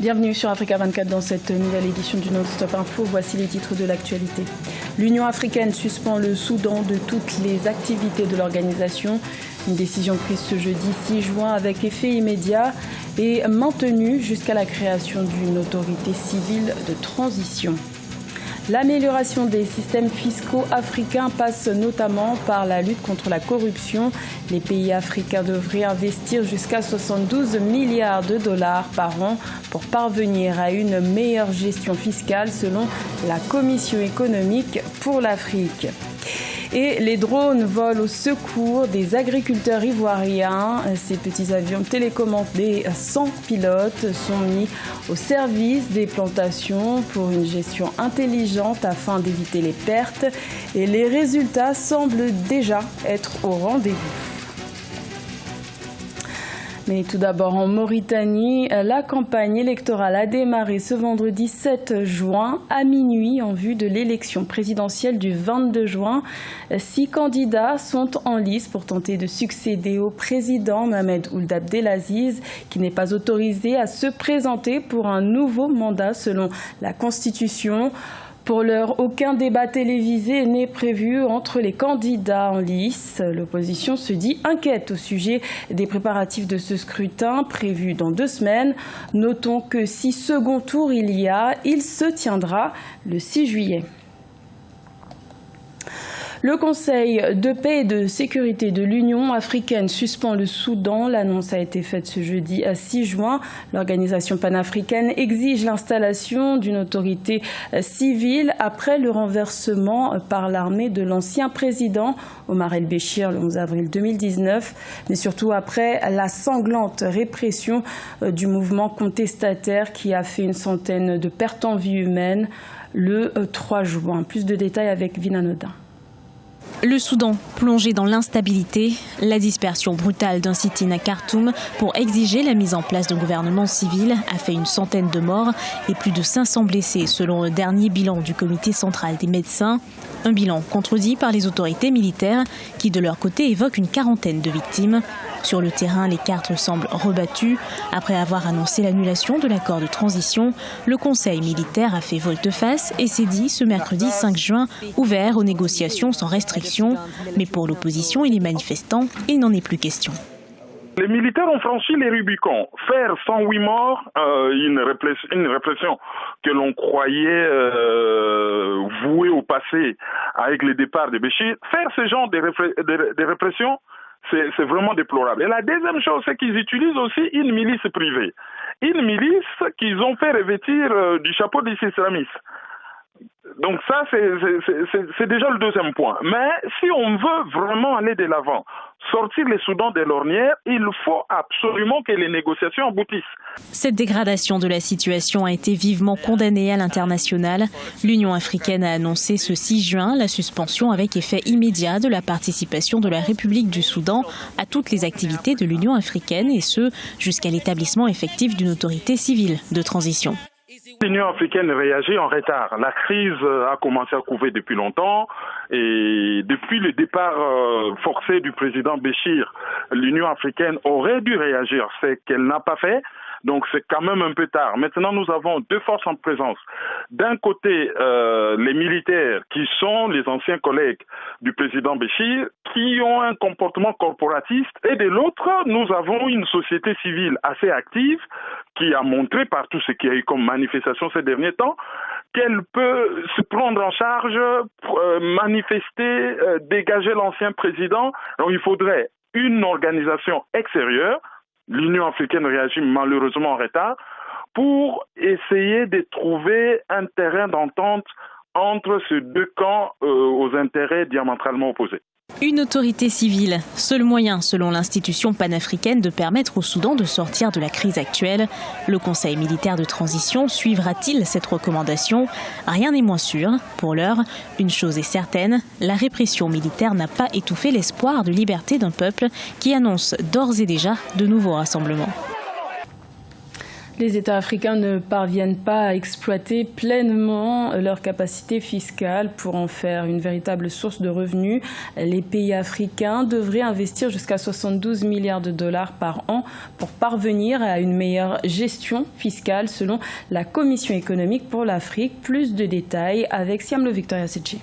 Bienvenue sur Africa 24 dans cette nouvelle édition du Non-Stop Info. Voici les titres de l'actualité. L'Union africaine suspend le Soudan de toutes les activités de l'organisation. Une décision prise ce jeudi 6 juin avec effet immédiat et maintenue jusqu'à la création d'une autorité civile de transition. L'amélioration des systèmes fiscaux africains passe notamment par la lutte contre la corruption. Les pays africains devraient investir jusqu'à 72 milliards de dollars par an pour parvenir à une meilleure gestion fiscale selon la Commission économique pour l'Afrique. Et les drones volent au secours des agriculteurs ivoiriens. Ces petits avions télécommandés sans pilote sont mis au service des plantations pour une gestion intelligente afin d'éviter les pertes. Et les résultats semblent déjà être au rendez-vous. Mais tout d'abord en Mauritanie, la campagne électorale a démarré ce vendredi 7 juin à minuit en vue de l'élection présidentielle du 22 juin. 6 candidats sont en lice pour tenter de succéder au président Mohamed Ould Abdelaziz, qui n'est pas autorisé à se présenter pour un nouveau mandat selon la Constitution. Pour l'heure, aucun débat télévisé n'est prévu entre les candidats en lice. L'opposition se dit inquiète au sujet des préparatifs de ce scrutin prévu dans 2 semaines. Notons que si second tour il se tiendra le 6 juillet. Le Conseil de paix et de sécurité de l'Union africaine suspend le Soudan. L'annonce a été faite ce jeudi à 6 juin. L'organisation panafricaine exige l'installation d'une autorité civile après le renversement par l'armée de l'ancien président Omar el-Béchir le 11 avril 2019, mais surtout après la sanglante répression du mouvement contestataire qui a fait une centaine de pertes en vie humaine le 3 juin. Plus de détails avec Vina Nodin. Le Soudan, plongé dans l'instabilité, la dispersion brutale d'un sit-in à Khartoum pour exiger la mise en place d'un gouvernement civil a fait une centaine de morts et plus de 500 blessés selon le dernier bilan du comité central des médecins. Un bilan contredit par les autorités militaires qui de leur côté évoquent une quarantaine de victimes. Sur le terrain, les cartes semblent rebattues. Après avoir annoncé l'annulation de l'accord de transition, le Conseil militaire a fait volte-face et s'est dit ce mercredi 5 juin ouvert aux négociations sans restriction. Mais pour l'opposition et les manifestants, il n'en est plus question. Les militaires ont franchi les Rubicons. Faire 108 morts, une répression que l'on croyait vouée au passé avec le départ de Béchir, faire ce genre de répression, c'est vraiment déplorable. Et la deuxième chose, c'est qu'ils utilisent aussi une milice privée. Une milice qu'ils ont fait revêtir du chapeau des islamistes. Donc ça, c'est déjà le deuxième point. Mais si on veut vraiment aller de l'avant, sortir les Soudans de l'ornière, il faut absolument que les négociations aboutissent. Cette dégradation de la situation a été vivement condamnée à l'international. L'Union africaine a annoncé ce 6 juin la suspension avec effet immédiat de la participation de la République du Soudan à toutes les activités de l'Union africaine et ce, jusqu'à l'établissement effectif d'une autorité civile de transition. L'Union africaine réagit en retard. La crise a commencé à couver depuis longtemps et depuis le départ forcé du président Béchir, l'Union africaine aurait dû réagir. C'est qu'elle n'a pas fait. Donc c'est quand même un peu tard. Maintenant, nous avons 2 forces en présence. D'un côté, les militaires qui sont les anciens collègues du président Béchir, qui ont un comportement corporatiste. Et de l'autre, nous avons une société civile assez active qui a montré par tout ce qu'il y a eu comme manifestation ces derniers temps qu'elle peut se prendre en charge, manifester, dégager l'ancien président. Donc il faudrait une organisation extérieure. L'Union africaine réagit malheureusement en retard pour essayer de trouver un terrain d'entente entre ces 2 camps aux intérêts diamétralement opposés. Une autorité civile, seul moyen selon l'institution panafricaine de permettre au Soudan de sortir de la crise actuelle. Le Conseil militaire de transition suivra-t-il cette recommandation? Rien n'est moins sûr. Pour l'heure, une chose est certaine, la répression militaire n'a pas étouffé l'espoir de liberté d'un peuple qui annonce d'ores et déjà de nouveaux rassemblements. Les États africains ne parviennent pas à exploiter pleinement leur capacité fiscale pour en faire une véritable source de revenus. Les pays africains devraient investir jusqu'à 72 milliards de dollars par an pour parvenir à une meilleure gestion fiscale selon la Commission économique pour l'Afrique. Plus de détails avec Siamlo Victoria Sedji.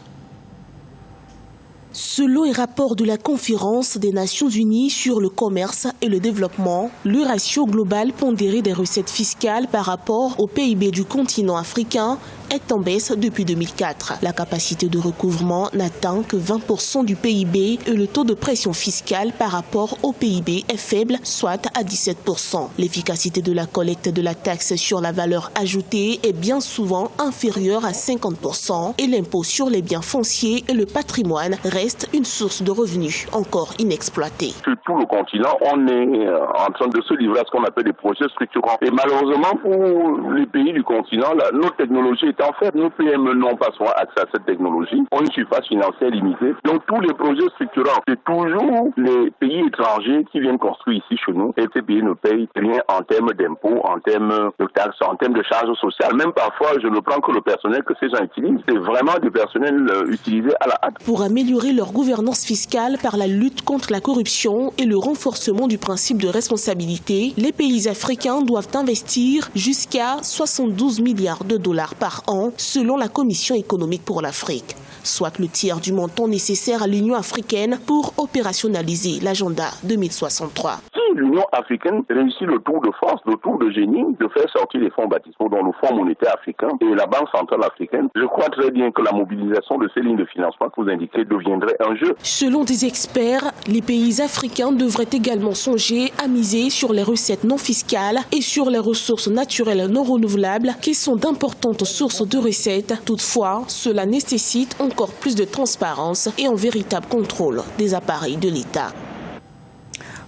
Selon un rapport de la Conférence des Nations Unies sur le commerce et le développement, le ratio global pondéré des recettes fiscales par rapport au PIB du continent africain est en baisse depuis 2004. La capacité de recouvrement n'atteint que 20% du PIB et le taux de pression fiscale par rapport au PIB est faible, soit à 17%. L'efficacité de la collecte de la taxe sur la valeur ajoutée est bien souvent inférieure à 50% et l'impôt sur les biens fonciers et le patrimoine reste une source de revenus encore inexploitée. Sur tout le continent, on est en train de se livrer à ce qu'on appelle des projets structurants. Et malheureusement, pour les pays du continent, notre technologie est en fait, nos PME n'ont pas souvent accès à cette technologie. On a une surface financière limitée. Donc tous les projets structurants, c'est toujours les pays étrangers qui viennent construire ici chez nous. Et ces pays ne payent rien en termes d'impôts, en termes de taxes, en termes de charges sociales. Même parfois, je ne prends que le personnel que ces gens utilisent. C'est vraiment du personnel utilisé à la hâte. Pour améliorer leur gouvernance fiscale par la lutte contre la corruption et le renforcement du principe de responsabilité, les pays africains doivent investir jusqu'à 72 milliards de dollars par an, selon la Commission économique pour l'Afrique, soit le tiers du montant nécessaire à l'Union africaine pour opérationnaliser l'agenda 2063. L'Union africaine réussit le tour de force, le tour de génie de faire sortir les fonds baptismaux dans le Fonds monétaire africain et la Banque centrale africaine. Je crois très bien que la mobilisation de ces lignes de financement que vous indiquez deviendrait un jeu. Selon des experts, les pays africains devraient également songer à miser sur les recettes non fiscales et sur les ressources naturelles non renouvelables qui sont d'importantes sources de recettes. Toutefois, cela nécessite encore plus de transparence et un véritable contrôle des appareils de l'État.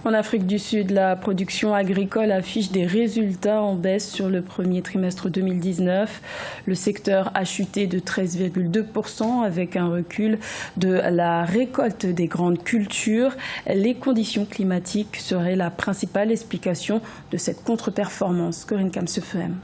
En Afrique du Sud, la production agricole affiche des résultats en baisse sur le premier trimestre 2019. Le secteur a chuté de 13,2% avec un recul de la récolte des grandes cultures. Les conditions climatiques seraient la principale explication de cette contre-performance. Corinne Kamsefem.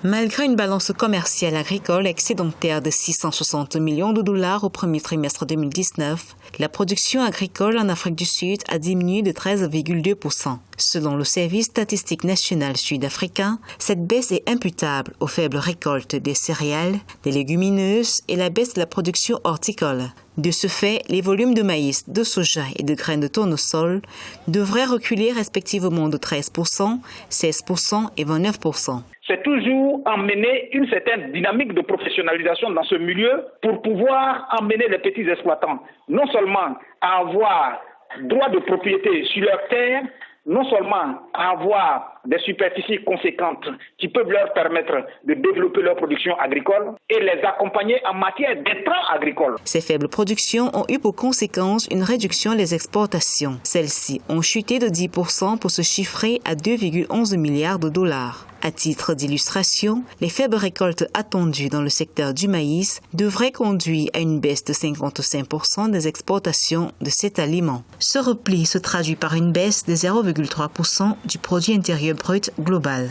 Malgré une balance commerciale agricole excédentaire de 660 millions de dollars au premier trimestre 2019, la production agricole en Afrique du Sud a diminué de 13,2%. Selon le Service statistique national sud-africain, cette baisse est imputable aux faibles récoltes des céréales, des légumineuses et la baisse de la production horticole. De ce fait, les volumes de maïs, de soja et de graines de tournesol devraient reculer respectivement de 13%, 16% et 29%. C'est toujours emmener une certaine dynamique de professionnalisation dans ce milieu pour pouvoir emmener les petits exploitants non seulement à avoir droit de propriété sur leurs terres, non seulement à avoir des superficies conséquentes qui peuvent leur permettre de développer leur production agricole et les accompagner en matière d'intrants agricoles. Ces faibles productions ont eu pour conséquence une réduction des exportations. Celles-ci ont chuté de 10% pour se chiffrer à 2,11 milliards de dollars. À titre d'illustration, les faibles récoltes attendues dans le secteur du maïs devraient conduire à une baisse de 55% des exportations de cet aliment. Ce repli se traduit par une baisse de 0,3% du produit intérieur brut global.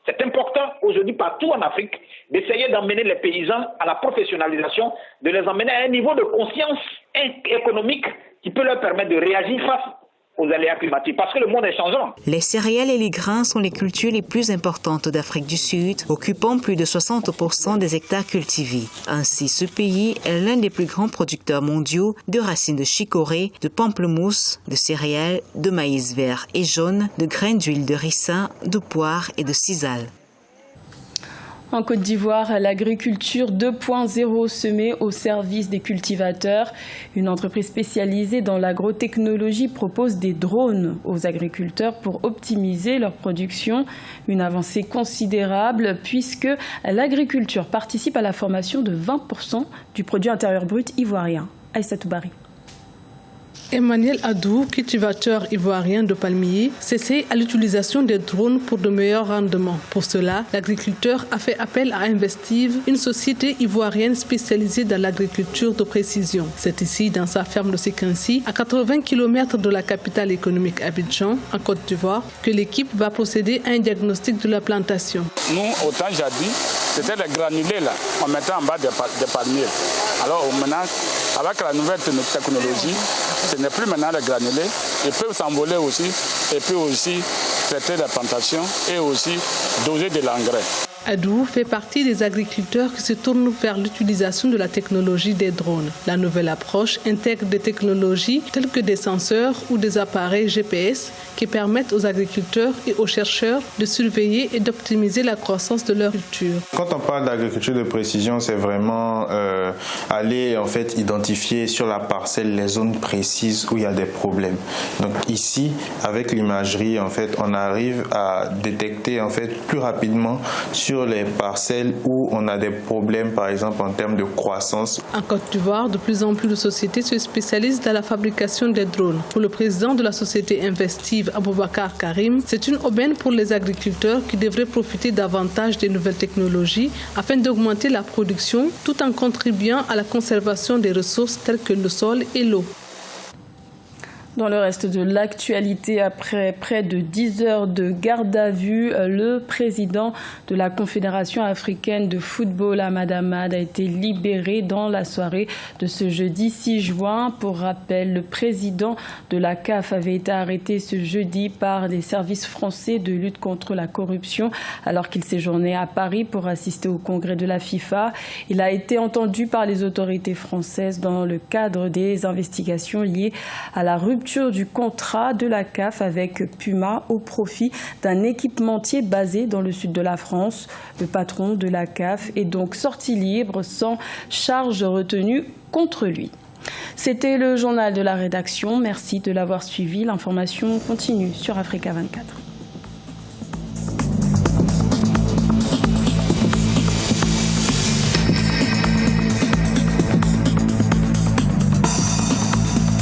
C'est important aujourd'hui partout en Afrique d'essayer d'emmener les paysans à la professionnalisation, de les emmener à un niveau de conscience économique qui peut leur permettre de réagir face aux aléas climatiques, parce que le monde est changeant. Les céréales et les grains sont les cultures les plus importantes d'Afrique du Sud, occupant plus de 60% des hectares cultivés. Ainsi, ce pays est l'un des plus grands producteurs mondiaux de racines de chicorée, de pamplemousse, de céréales, de maïs vert et jaune, de graines d'huile de ricin, de poire et de sisal. En Côte d'Ivoire, l'agriculture 2.0 se met au service des cultivateurs. Une entreprise spécialisée dans l'agrotechnologie propose des drones aux agriculteurs pour optimiser leur production. Une avancée considérable puisque l'agriculture participe à la formation de 20% du produit intérieur brut ivoirien. Aïssa Toubari. Emmanuel Adou, cultivateur ivoirien de palmiers, s'essaye à l'utilisation des drones pour de meilleurs rendements. Pour cela, l'agriculteur a fait appel à Investive, une société ivoirienne spécialisée dans l'agriculture de précision. C'est ici, dans sa ferme de Sekansi, à 80 km de la capitale économique Abidjan, en Côte d'Ivoire, que l'équipe va procéder à un diagnostic de la plantation. Nous, au temps jadis, c'était les granulés là, on mettait en bas des palmiers. Alors maintenant, avec la nouvelle technologie, ce n'est plus maintenant les granulés. Ils peuvent s'envoler aussi et puis aussi traiter la plantation et aussi doser de l'engrais. Adou fait partie des agriculteurs qui se tournent vers l'utilisation de la technologie des drones. La nouvelle approche intègre des technologies telles que des senseurs ou des appareils GPS qui permettent aux agriculteurs et aux chercheurs de surveiller et d'optimiser la croissance de leur culture. Quand on parle d'agriculture de précision, c'est vraiment aller en fait identifier sur la parcelle les zones précises où il y a des problèmes. Donc ici, avec l'imagerie, en fait, on arrive à détecter en fait plus rapidement sur les parcelles où on a des problèmes, par exemple en termes de croissance. En Côte d'Ivoire, de plus en plus de sociétés se spécialisent dans la fabrication des drones. Pour le président de la société Investive, Aboubacar Karim, c'est une aubaine pour les agriculteurs qui devraient profiter davantage des nouvelles technologies afin d'augmenter la production tout en contribuant à la conservation des ressources telles que le sol et l'eau. Dans le reste de l'actualité, après près de 10 heures de garde à vue, le président de la Confédération africaine de football, Ahmad Ahmad, a été libéré dans la soirée de ce jeudi 6 juin. Pour rappel, le président de la CAF avait été arrêté ce jeudi par des services français de lutte contre la corruption alors qu'il séjournait à Paris pour assister au congrès de la FIFA. Il a été entendu par les autorités françaises dans le cadre des investigations liées à la rupture du contrat de la CAF avec Puma au profit d'un équipementier basé dans le sud de la France. Le patron de la CAF est donc sorti libre sans charge retenue contre lui. C'était le journal de la rédaction. Merci de l'avoir suivi. L'information continue sur Africa 24.